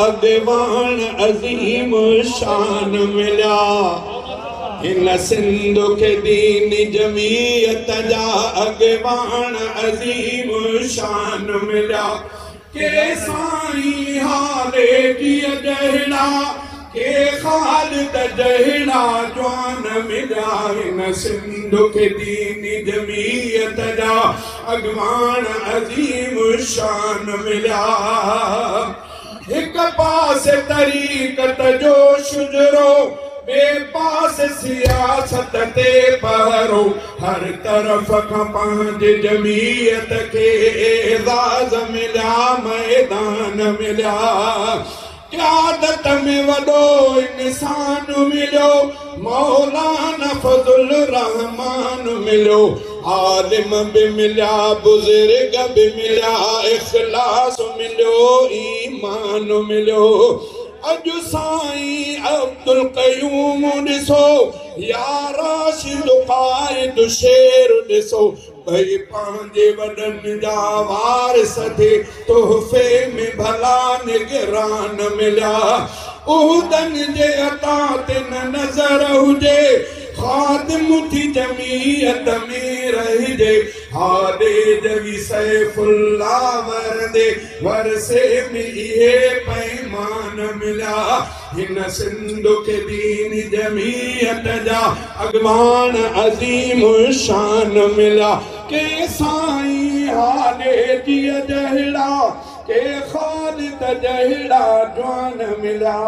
अगवान अजीम शान मिला। इन सिंध के दीन जमीयत जा अगवान अजीम शान मिला। के साईं हाले की जहड़ा के खालिद जहड़ा जवान मिला। इन सिंध के दीन जमीयत जा अगवान अजीम शान मिला। एक पास तरीक़त जो शुजरो बेपास सियासत ते पहरो। हर तरफ खां पंहिंजे जमीयत के एज़ाज़ मिला मैदान मिला। क़यादत में वॾो इंसान मिलियो मौलाना फज़ुल रहमान मिलियो। आलिम भी मिलिया बुज़ुर्ग भी मिलिया इख़लास मिलियो ईमान मिलियो। अॼु साईं अब्दुल क़यूम ॾिसो या राशिद क़ाइद शेर ॾिसो। भई पंहिंजे वॾनि जा वारिस थे तोहफ़े में भला निगरान मिलिया। उहदनि जे अता ते न नज़र हुजे ख़ादिम थी जमीयत में रहिजे। हादे जवी सैफुल्लाह वरदे वरसे में इहे पैमान मिला। हिन सिंध के दीन जमीयत जा अगवान अजीम शान मिला। के साईं हाले जी जहड़ा के खालिद जहड़ा जवान मिला।